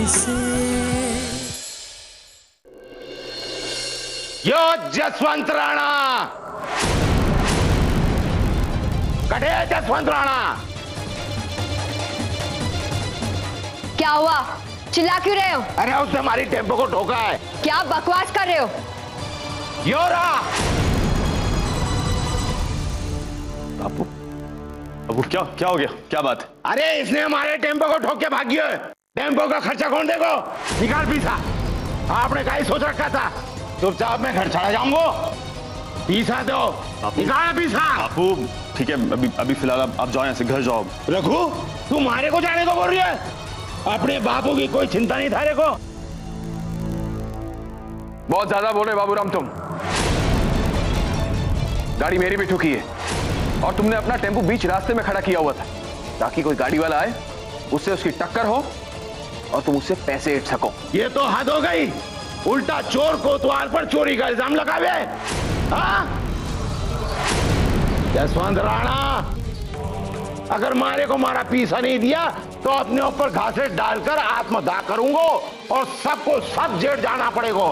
से। यो जसवंत राणा, कटे जसवंत राणा। क्या हुआ? चिल्ला क्यों रहे हो? अरे उसने हमारी टेम्पो को ठोका है। क्या बकवास कर रहे हो? यो रहा। बापू, बापू क्या क्या हो गया? क्या बात? अरे इसने हमारे टेम्पो को ठोक के भाग गया है। टेम्पो का खर्चा कौन देगा? निकाल पीसा। आपने क्या ही सोच रखा था? चुपचाप मैं घर चला जाऊंगा। पीसा दो, निकाल पीसा। बापू ठीक है, अभी फिलहाल आप जाओ यहाँ से, घर जाओ। रघु, तुम्हारे को जाने को बोल रही है? अपने बापू की कोई चिंता नहीं था देखो। बहुत ज्यादा बोल रहे बाबूराम तुम। गाड़ी मेरी भी ठुकी है और तुमने अपना टेम्पो बीच रास्ते में खड़ा किया हुआ था ताकि कोई गाड़ी वाला आए, उससे उसकी टक्कर हो और तुम उससे पैसे ऐंठ सको। ये तो हद हो गई। उल्टा चोर कोतवाल पर चोरी का इल्जाम लगावे। हाँ? जसवंत राणा, अगर मारे को मारा पीसा नहीं दिया तो अपने ऊपर घासे डालकर आत्मदाह करूंगा और सबको सब जेल जाना पड़ेगा।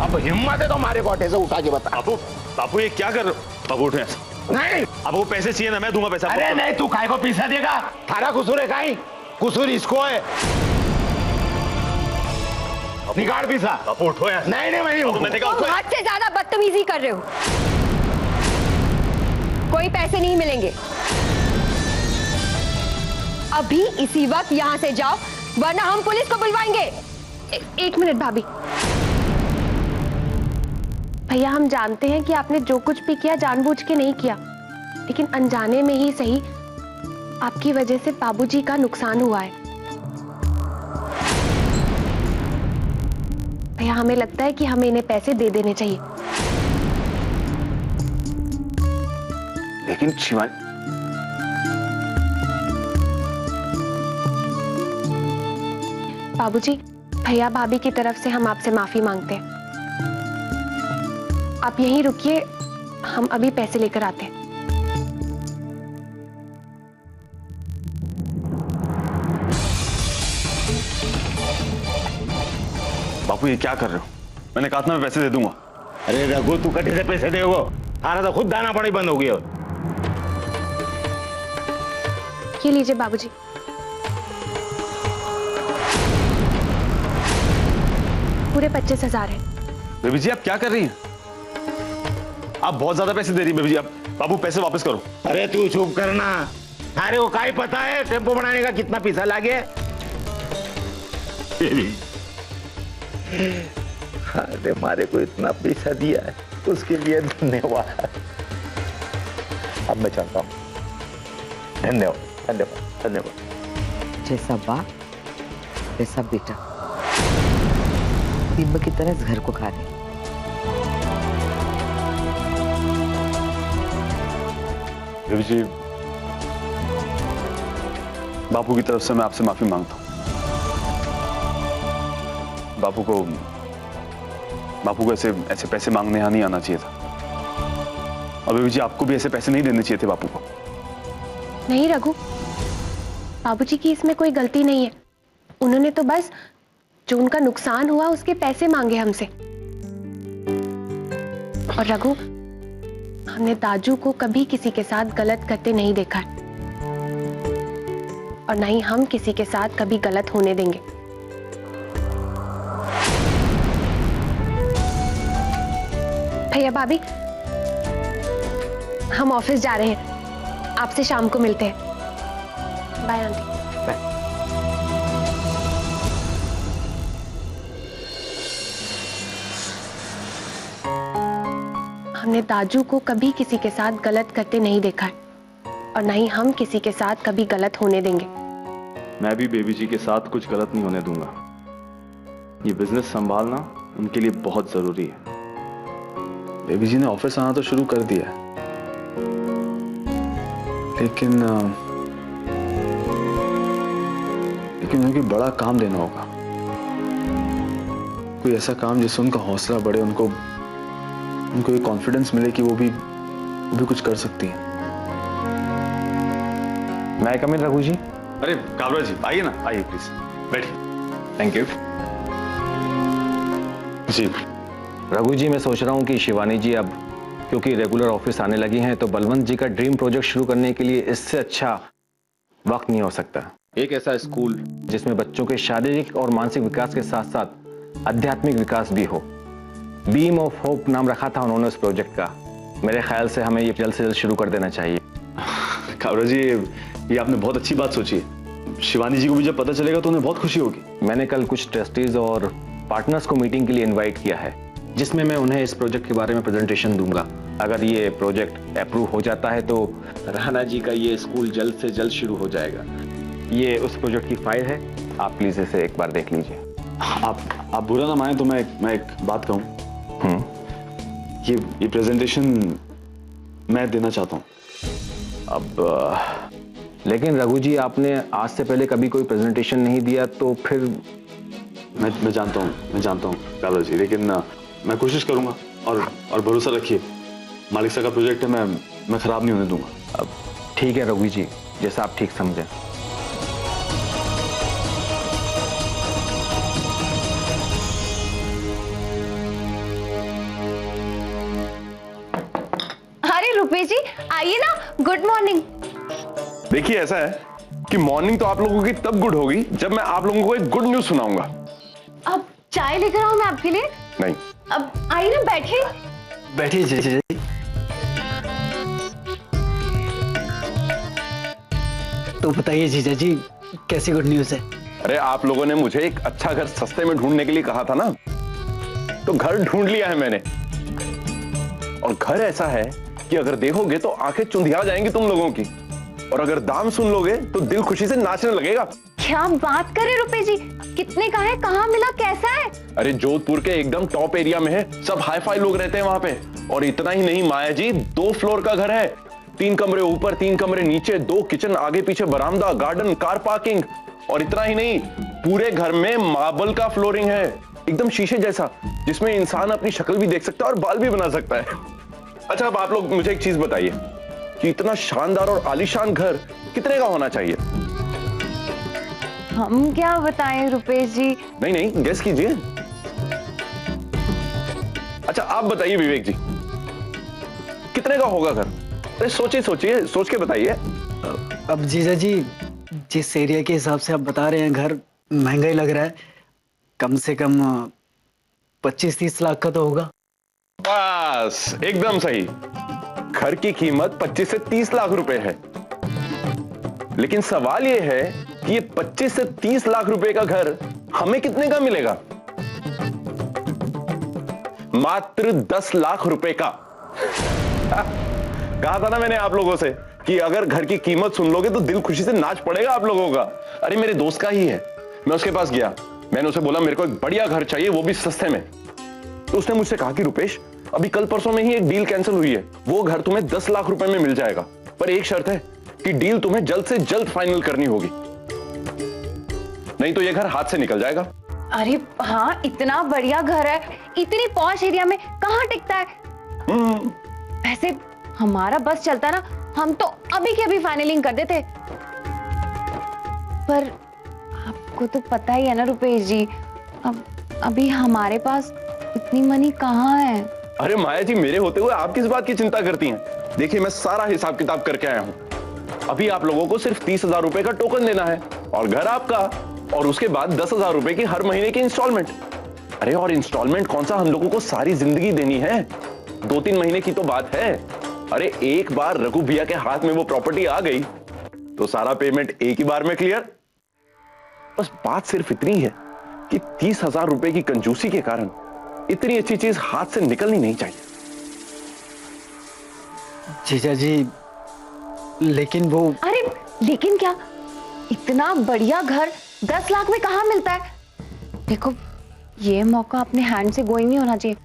अब हिम्मत है तो हमारे कोटे से उठा के बता। बापू, बापू ये क्या कर रहे हो? बापू उठे। नहीं, अब वो पैसे चाहिए ना, मैं दूंगा पैसा। अरे नहीं, तू काय को पीसा देगा? थारा कसूर है काई? कसूर इसको है। निकाल पीसा। बापू उठो यार। नहीं नहीं, मैं नहीं। तुम हद से ज्यादा बदतमीजी कर रहे हो। कोई पैसे नहीं मिलेंगे। अभी इसी वक्त यहाँ से जाओ वरना हम पुलिस को बुलवाएंगे। एक मिनट भाभी। भैया हम जानते हैं कि आपने जो कुछ भी किया जानबूझ के नहीं किया, लेकिन अनजाने में ही सही आपकी वजह से बाबूजी का नुकसान हुआ है। भैया हमें लगता है कि हमें इन्हें पैसे दे देने चाहिए। लेकिन शिवानी, बाबूजी, भैया भाभी की तरफ से हम आपसे माफी मांगते हैं। आप यहीं रुकिए, हम अभी पैसे लेकर आते हैं। बापू ये क्या कर रहे हो? मैंने कहा था मैं पैसे दे दूंगा। अरे रघु, तू कटे से पैसे देगो? थारा तो खुद दाना पानी बंद हो गया। ये लीजिए बाबूजी। पूरे 25,000 है। बेबी जी आप क्या कर रही हैं? आप बहुत ज्यादा पैसे दे रही हैं बेबी जी। आप बाबू पैसे वापस करो। अरे तू चुप करना। अरे वो काय पता है टेम्पो बनाने का कितना पैसा लागे? अरे हमारे को इतना पैसा दिया है उसके लिए धन्यवाद। अब मैं चाहता हूँ। धन्यवाद धन्यवाद धन्यवाद। जैसा बाप वैसा बेटा, दीपक की तरह इस घर को खा रहे। बेबी जी, बापू की तरफ से मैं आपसे माफी मांगता हूँ। बापू को ऐसे पैसे मांगने यहाँ नहीं आना चाहिए था। और बेबी जी आपको भी ऐसे पैसे नहीं देने चाहिए थे बापू को। नहीं रघु, बाबूजी की इसमें कोई गलती नहीं है। उन्होंने तो बस जो उनका नुकसान हुआ उसके पैसे मांगे हमसे। और रघु, हमने दाजू को कभी किसी के साथ गलत करते नहीं देखा है और ना ही हम किसी के साथ कभी गलत होने देंगे। भैया भाभी, हम ऑफिस जा रहे हैं, आपसे शाम को मिलते हैं। Bye aunty. हमने दाजू को कभी किसी के साथ गलत करते नहीं देखा है और ना ही हम किसी के साथ कभी गलत होने देंगे। मैं भी बेबी जी के साथ कुछ गलत नहीं होने दूंगा। ये बिजनेस संभालना उनके लिए बहुत जरूरी है। बेबी जी ने ऑफिस आना तो शुरू कर दिया है, लेकिन उनके बड़ा काम देना होगा। कोई ऐसा काम जिससे उनका हौसला बढ़े, उनको ये कॉन्फिडेंस मिले कि वो भी कुछ कर सकती है। मैं कम इन रघु जी, अरे काबरा जी आइए ना, आइए प्लीज बैठिए। Thank you. जी रघु जी, मैं सोच रहा हूँ कि शिवानी जी अब क्योंकि रेगुलर ऑफिस आने लगी हैं तो बलवंत जी का ड्रीम प्रोजेक्ट शुरू करने के लिए इससे अच्छा वक्त नहीं हो सकता। एक ऐसा स्कूल जिसमें बच्चों के शारीरिक और मानसिक विकास के साथ साथ आध्यात्मिक विकास भी हो। बीम ऑफ होप नाम रखा था उन्होंने उस प्रोजेक्ट का। मेरे ख्याल से हमें ये जल्द से जल्द शुरू कर देना चाहिए। काबरा जी, ये आपने बहुत अच्छी बात सोची है। शिवानी जी को भी जब पता चलेगा तो उन्हें बहुत खुशी होगी। मैंने कल कुछ ट्रस्टीज और पार्टनर्स को मीटिंग के लिए इनवाइट किया है, जिसमें मैं उन्हें इस प्रोजेक्ट के बारे में प्रेजेंटेशन दूंगा। अगर ये प्रोजेक्ट अप्रूव हो जाता है तो राणा जी का ये स्कूल जल्द से जल्द शुरू हो जाएगा। ये उस प्रोजेक्ट की फाइल है, आप प्लीज इसे एक बार देख लीजिए। आप बुरा ना माने तो मैं एक बात कहूं। ये प्रेजेंटेशन मैं देना चाहता हूं। अब लेकिन रघु जी, आपने आज से पहले कभी कोई प्रेजेंटेशन नहीं दिया तो फिर। मैं जानता हूं काबरा जी, लेकिन मैं कोशिश करूंगा और भरोसा रखिए, मालिक साहब का प्रोजेक्ट है, मैं खराब नहीं होने दूंगा। अब ठीक है रघु जी, जैसा आप ठीक समझें। अरे रुपेश जी आइए ना, गुड मॉर्निंग। देखिए, ऐसा है कि मॉर्निंग तो आप लोगों की तब गुड होगी जब मैं आप लोगों को एक गुड न्यूज सुनाऊंगा। अब चाय लेकर आऊं मैं आपके लिए? नहीं। अब आइए ना, बैठिए। बैठिए जीजा जी। तो बताइए जीजा जी, कैसी गुड न्यूज है? अरे आप लोगों ने मुझे एक अच्छा घर सस्ते में ढूंढने के लिए कहा था ना, तो घर ढूंढ लिया है मैंने। और घर ऐसा है कि अगर देखोगे तो आंखें चुंधिया जाएंगी तुम लोगों की, और अगर दाम सुन लोगे तो दिल खुशी से नाचने लगेगा। क्या बात करे रुपेश जी, कितने का है, कहाँ मिला, कैसा है? अरे जोधपुर के एकदम टॉप एरिया में है, सब हाई फाई लोग रहते हैं वहां पे। और इतना ही नहीं माया जी, 2 फ्लोर का घर है, 3 कमरे ऊपर 3 कमरे नीचे, 2 किचन, आगे पीछे बरामदा, गार्डन, कार पार्किंग। और इतना ही नहीं, पूरे घर में मार्बल का फ्लोरिंग है, एकदम शीशे जैसा, जिसमें इंसान अपनी शक्ल भी देख सकता है और बाल भी बना सकता है। अच्छा, अब आप लोग मुझे एक चीज बताइए कि इतना शानदार और आलीशान घर कितने का होना चाहिए? हम क्या बताएं रुपेश जी? नहीं, गेस कीजिए। अच्छा आप बताइए विवेक जी, कितने का होगा घर? अरे सोचिए, सोच के बताइए। अब जीजा जी, जिस एरिया के हिसाब से आप बता रहे हैं घर महंगा ही लग रहा है, कम से कम 25-30 लाख का तो होगा। बस एकदम सही, घर की कीमत 25 से 30 लाख रुपए है। लेकिन सवाल यह है कि ये 25 से 30 लाख रुपए का घर हमें कितने का मिलेगा? मात्र 10 लाख रुपए का। कहा था ना मैंने आप लोगों से कि अगर घर की कीमत सुन लोगे तो दिल खुशी से नाच पड़ेगा आप लोगों का। अरे मेरे दोस्त का ही है, मैं उसके पास गया, मैंने उसे बोला मेरे को एक बढ़िया घर चाहिए, वो भी सस्ते में। तो उसने मुझसे कहा कि रुपेश, अभी कल परसों में ही एक डील कैंसिल हुई है, वो घर तुम्हें 10 लाख रुपए में मिल जाएगा, पर एक शर्त है कि डील तुम्हें जल्द से जल्द फाइनल करनी होगी, नहीं तो ये घर हाथ से निकल जाएगा। अरे हाँ, इतना बढ़िया घर है, इतनी पॉश एरिया में, कहाँ टिकता है? वैसे हमारा बस चलता ना, हम तो अभी के अभी फाइनलिंग कर देते। पर आपको तो पता ही है ना रुपेश जी, अब अभी हमारे पास इतनी मनी कहाँ है? अरे माया जी, मेरे होते हुए आप किस बात की चिंता करती हैं? देखिए, मैं सारा हिसाब किताब करके आया हूं। अभी आप लोगों को सिर्फ 30,000 रुपए का टोकन देना है और घर आपका, और उसके बाद 10,000 रुपए की हर महीने की इंस्टॉलमेंट। अरे और इंस्टॉलमेंट कौन सा, हम लोगों को सारी जिंदगी देनी है, 2-3 महीने की तो बात है। अरे एक बार रघु भैया के हाथ में वो प्रॉपर्टी आ गई तो सारा पेमेंट एक ही बार में क्लियर। बस बात सिर्फ इतनी है कि 30,000 रुपए की कंजूसी के कारण इतनी अच्छी चीज हाथ से निकलनी नहीं चाहिए। जीजा जी, लेकिन वो। अरे लेकिन क्या, इतना बढ़िया घर 10 लाख में कहाँ मिलता है? देखो, ये मौका अपने हैंड से गोइंग नहीं होना चाहिए।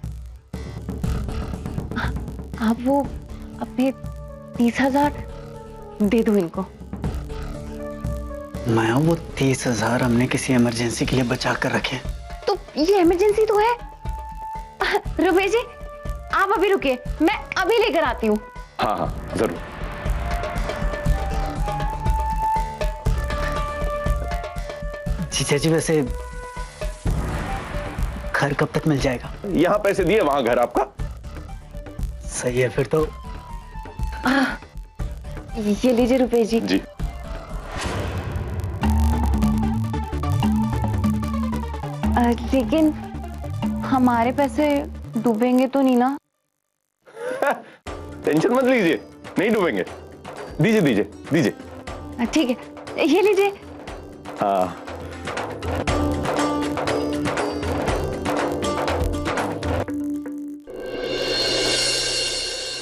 आप वो अपने 30,000 दे दो इनको। माया, वो 30,000 हमने किसी इमरजेंसी के लिए बचा कर रखे। तो ये इमरजेंसी तो है। रुपेश जी, आप अभी रुकिए, मैं अभी लेकर आती हूँ। हाँ जरूर। जीजा जी वैसे घर कब तक मिल जाएगा? यहां पैसे दिए, वहां घर आपका। सही है फिर तो। ये लीजिए रुपेश जी। जी लेकिन हमारे पैसे डूबेंगे तो नहीं ना? टेंशन मत लीजिए, नहीं डूबेंगे। दीजिए दीजिए दीजिए। ठीक है, ये लीजिए। हाँ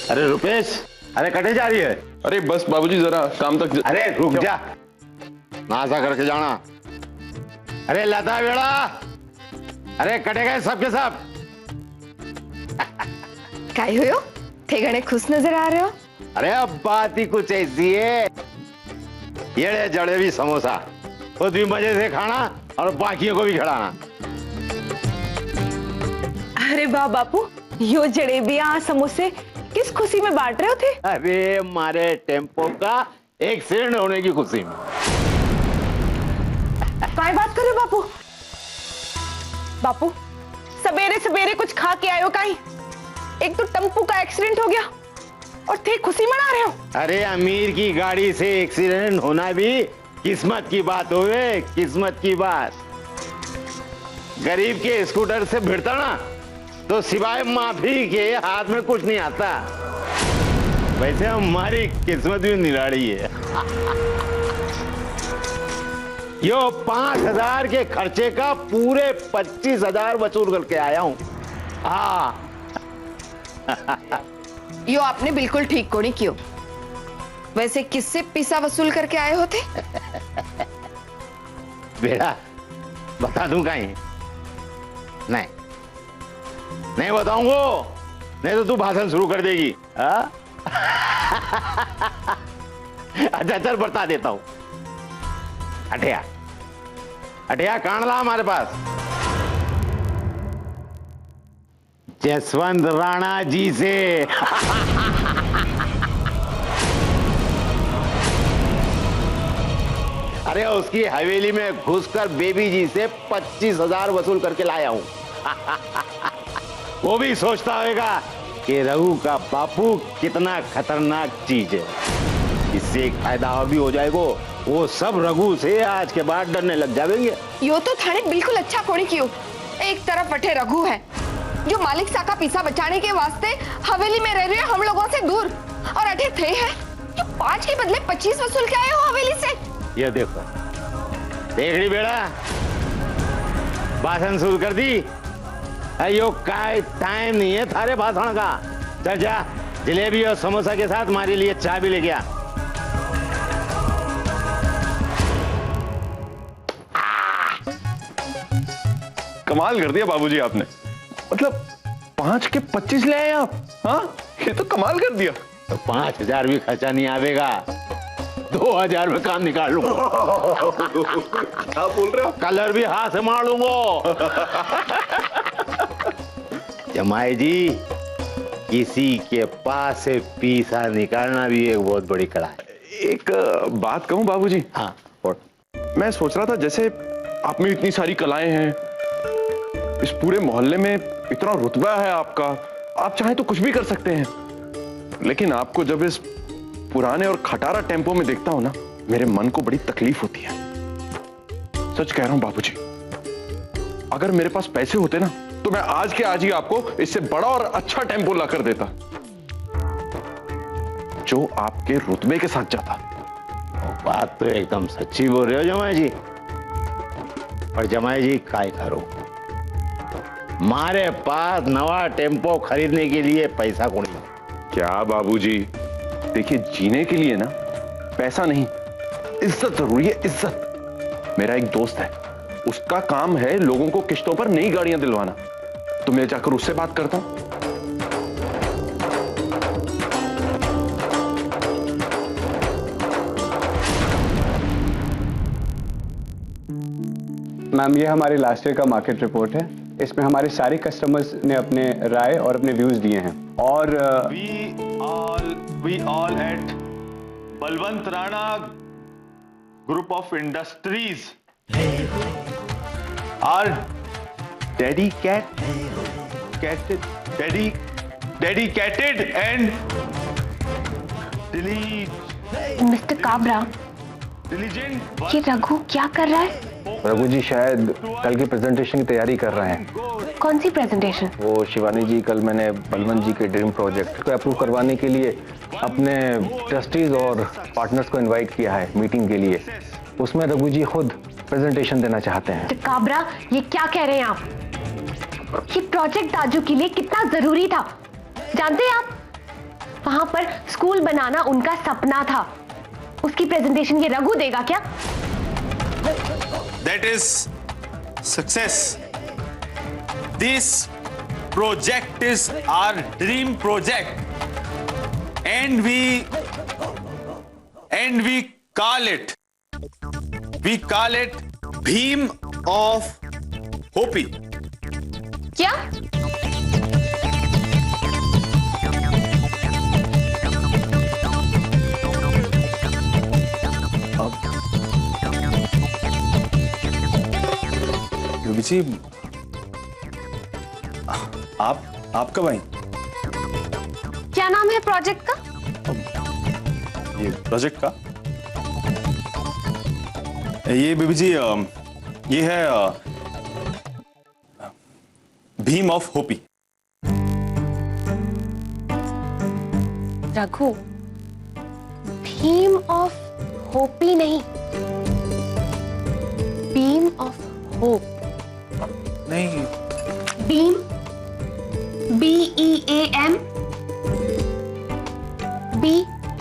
अरे रुपेश, अरे कटे जा रही है? अरे बस बाबूजी जरा काम तक अरे रुक जा, नासा करके जाना। अरे लता बेड़ा, अरे कटे गए सबके सब। काय हुयो? थे घणे खुश नजर आ रहे हो। अरे अब बात ही कुछ ऐसी है, येड़े जड़े भी समोसा, खुद भी मजे से खाना और बाकियों को भी खिलाना। अरे वाह बापू, यो जलेबियां समोसे किस खुशी में बांट रहे हो थे? अरे हमारे टेम्पो का एक्सीडेंट होने की खुशी में। काय बात कर रहे हो बापू? बापू सवेरे सवेरे कुछ खा के आयो काई? एक तो टेम्पो का एक्सीडेंट हो गया और थे खुशी मना रहे हो। अरे अमीर की गाड़ी से एक्सीडेंट होना भी किस्मत की बात होवे, किस्मत की बात। गरीब के स्कूटर से भिड़ता ना तो सिवाय माफी के हाथ में कुछ नहीं आता। वैसे हमारी किस्मत भी निराली है। यो 5,000 के खर्चे का पूरे 25,000 वसूल करके आया हूं। हाँ यो आपने बिल्कुल ठीक को नहीं कियो। वैसे किससे पैसा वसूल करके आए होते? बेटा बता दूं कहीं? नहीं नहीं बताऊंगा, नहीं तो तू भाषण शुरू कर देगी। हाँ? अच्छा चल बता देता हूं। अठिया अठिया कांडला हमारे पास जसवंत राणा जी से। अरे उसकी हवेली में घुसकर बेबी जी से 25,000 वसूल करके लाया हूं। वो भी सोचता होगा कि रघु का बापू कितना खतरनाक चीज है। इससे एक फायदा और भी हो जाएगा, वो सब रघु से आज के बाद डरने लग जाएंगे। यो तो थाने बिल्कुल अच्छा कोनी कियो। एक तरफ अठे रघु है जो मालिक सा का पैसा बचाने के वास्ते हवेली में रह रहे हैं हम लोगों से दूर, और अठे थे है जो 5 के बदले 25 वसूल के आए हो हवेली से। ये देखो, देख रही बेड़ा, भाषण शुरू कर दी। अयो काय टाइम नहीं है थारे भाषण का। चल जा, जलेबी और समोसा के साथ हमारे लिए चाय भी ले गया। कमाल कर दिया बाबूजी आपने, मतलब 5 के 25 ले आए आप। हाँ ये तो कमाल कर दिया। तो 5,000 भी खर्चा नहीं आवेगा, 2,000 में काम निकाल लूंगा। क्या बोल रहे हो? कलर भी हाथ से मार लूंगा। जमाई जी, किसी के पास से पैसा निकालना भी एक बहुत बड़ी कला है। एक बात कहूं बाबूजी? हाँ और मैं सोच रहा था, जैसे आप में इतनी सारी कलाएं हैं, इस पूरे मोहल्ले में इतना रुतबा है आपका, आप चाहे तो कुछ भी कर सकते हैं, लेकिन आपको जब इस पुराने और खटारा टेम्पो में देखता हूं ना, मेरे मन को बड़ी तकलीफ होती है। सच कह रहा हूं बाबूजी, अगर मेरे पास पैसे होते ना तो मैं आज के आज ही आपको इससे बड़ा और अच्छा टेम्पो ला कर देता, जो आपके रुतबे के साथ जाता। बात तो एकदम सच्ची बोल रहे हो जमाई जी। पर जमाई जी काय करो, हमारे पास नवा टेम्पो खरीदने के लिए पैसा कौन है? क्या बाबूजी, देखिए जीने के लिए ना पैसा नहीं, इज्जत जरूरी है, इज्जत। मेरा एक दोस्त है, उसका काम है लोगों को किश्तों पर नई गाड़ियां दिलवाना, तो मैं जाकर उससे बात करता हूं। मैम, ये हमारी लास्ट ईयर का मार्केट रिपोर्ट है। इसमें हमारे सारे कस्टमर्स ने अपने राय और अपने व्यूज दिए हैं। और we all at Balwant Rana group of industries are dedicated and mister Kabra, diligent. ये रघु क्या कर रहा है? रघु जी शायद कल की प्रेजेंटेशन की तैयारी कर रहे हैं। कौन सी प्रेजेंटेशन? वो शिवानी जी, कल मैंने बलवंत जी के ड्रीम प्रोजेक्ट को अप्रूव करवाने के लिए अपने ट्रस्टीज और पार्टनर्स को इनवाइट किया है मीटिंग के लिए। उसमें रघु जी खुद प्रेजेंटेशन देना चाहते हैं। मिस्टर काबरा, ये क्या कह रहे हैं आप? ये प्रोजेक्ट दाजू के लिए कितना जरूरी था, जानते हैं आप? वहां पर स्कूल बनाना उनका सपना था, उसकी प्रेजेंटेशन ये रघु देगा क्या? That is success. This project is our dream project, and we call it Bheem of Hopi. क्या? बेबी जी, आप कब आई? क्या नाम है प्रोजेक्ट का? ये प्रोजेक्ट का? ये बेबी जी, ये है भीम ऑफ होपी। रघु, भीम ऑफ होपी नहीं, बीम ऑफ होप। नहीं, beam, BEAM,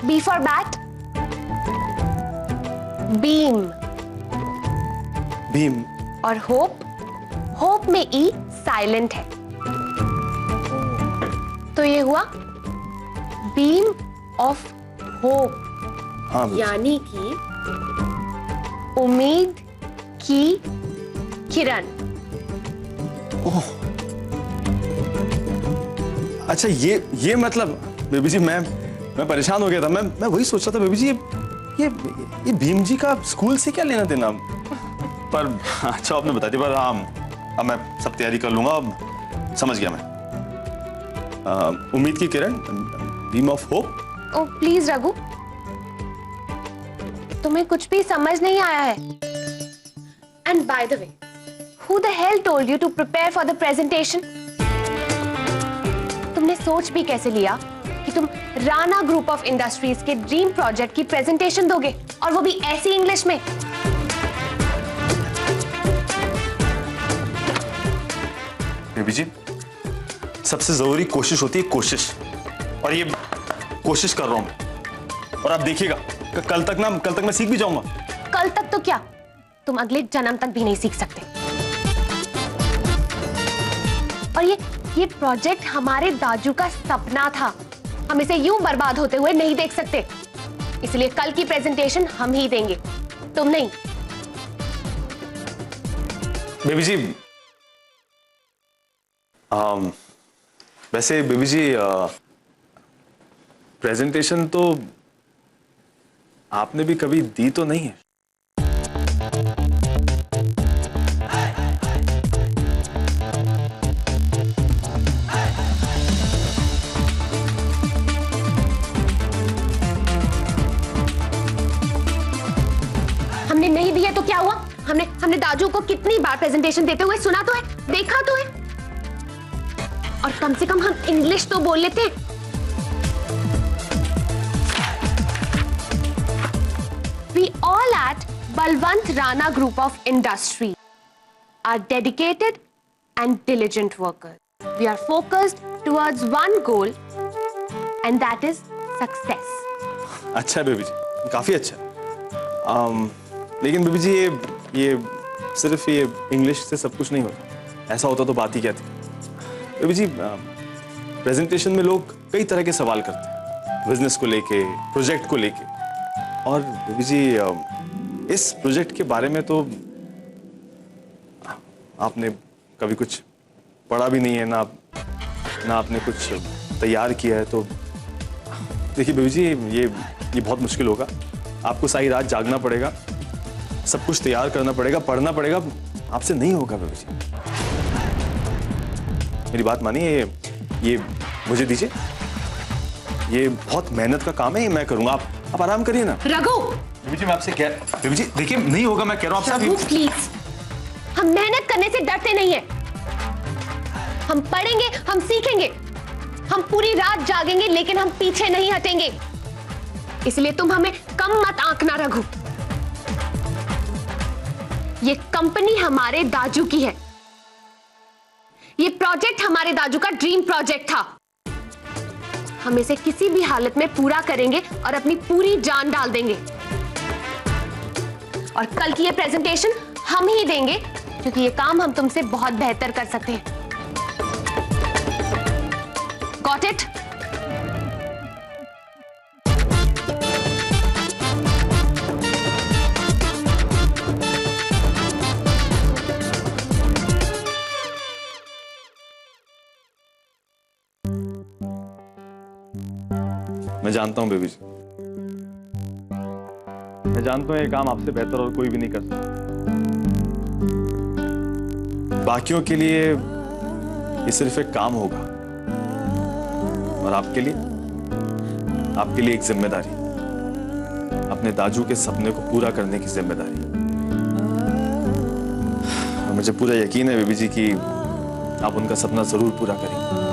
B for bat, beam. Bhim और होप, होप में E साइलेंट है, तो ये हुआ बीम ऑफ होप। हाँ, यानी कि उम्मीद की किरण। अच्छा, ये मतलब बेबी जी, मैं परेशान हो गया था। मैं वही सोच रहा था बेबी जी, ये भीम जी का स्कूल से क्या लेना देना? पर अच्छा आपने बता दिया। पर हाँ, अब मैं सब तैयारी कर लूंगा। अब समझ गया मैं। उम्मीद की किरण, beam of hope. Oh please Raghu, तुम्हें कुछ भी समझ नहीं आया है। And by the way, who the hell told you to prepare for the presentation? तुमने सोच भी कैसे लिया कि तुम राणा ग्रुप ऑफ इंडस्ट्रीज के ड्रीम प्रोजेक्ट की प्रेजेंटेशन दोगे, और वो भी ऐसी इंग्लिश में? बेबी जी, सबसे जरूरी कोशिश होती है, कोशिश। और ये कोशिश कर रहा हूं मैं। और आप देखिएगा, कल तक मैं सीख भी जाऊंगा। कल तक तो क्या, तुम अगले जन्म तक भी नहीं सीख सकते। और ये प्रोजेक्ट हमारे दाजू का सपना था, हम इसे यूं बर्बाद होते हुए नहीं देख सकते। इसलिए कल की प्रेजेंटेशन हम ही देंगे, तुम नहीं। बेबी जी, वैसे बेबी जी, प्रेजेंटेशन तो आपने भी कभी दी तो नहीं है? हमने नहीं दिया तो क्या हुआ? हमने दाजू को कितनी बार प्रेजेंटेशन देते हुए सुना तो है, देखा तो है। और कम से कम हम इंग्लिश तो बोल लेते। We all at Balwant Rana Group of Industry are dedicated and diligent workers. We are focused towards one goal, and that is success. अच्छा बेबी जी, काफी अच्छा। लेकिन बेबी जी, ये सिर्फ ये इंग्लिश से सब कुछ नहीं होता। ऐसा होता तो बात ही क्या थी? बेबी जी, प्रेजेंटेशन में लोग कई तरह के सवाल करते हैं, बिजनेस को लेके, प्रोजेक्ट को लेके। और बेबी जी, इस प्रोजेक्ट के बारे में तो आपने कभी कुछ पढ़ा भी नहीं है, ना आपने कुछ तैयार किया है। तो देखिए बेबी जी, ये बहुत मुश्किल होगा। आपको सारी रात जागना पड़ेगा, सब कुछ तैयार करना पड़ेगा, पढ़ना पड़ेगा, आपसे नहीं होगा बेबी जी। मेरी बात मानिए, ये मुझे दीजिए। ये बहुत मेहनत का काम है, ये मैं करूंगा। आप आराम करिए ना। रघु, बेबी जी मैं आपसे कह, बेबी जी देखिए नहीं होगा, मैं कह रहा हूँ आपसे। रघु प्लीज, हम मेहनत करने से डरते नहीं है। हम पढ़ेंगे, हम सीखेंगे, हम पूरी रात जागेंगे, लेकिन हम पीछे नहीं हटेंगे। इसलिए तुम हमें कम मत आंकना रघु। ये कंपनी हमारे दाजू की है। ये प्रोजेक्ट हमारे दाजू का ड्रीम प्रोजेक्ट था। हम इसे किसी भी हालत में पूरा करेंगे और अपनी पूरी जान डाल देंगे। और कल की ये प्रेजेंटेशन हम ही देंगे, क्योंकि ये काम हम तुमसे बहुत बेहतर कर सकते हैं। Got it? मैं जानता हूं बेबी जी, मैं जानता हूं ये काम आपसे बेहतर और कोई भी नहीं कर सकता। बाकियों के लिए ये सिर्फ एक काम होगा, और आपके लिए एक जिम्मेदारी, अपने दाजू के सपने को पूरा करने की जिम्मेदारी। और मुझे पूरा यकीन है बेबी जी कि आप उनका सपना जरूर पूरा करेंगे।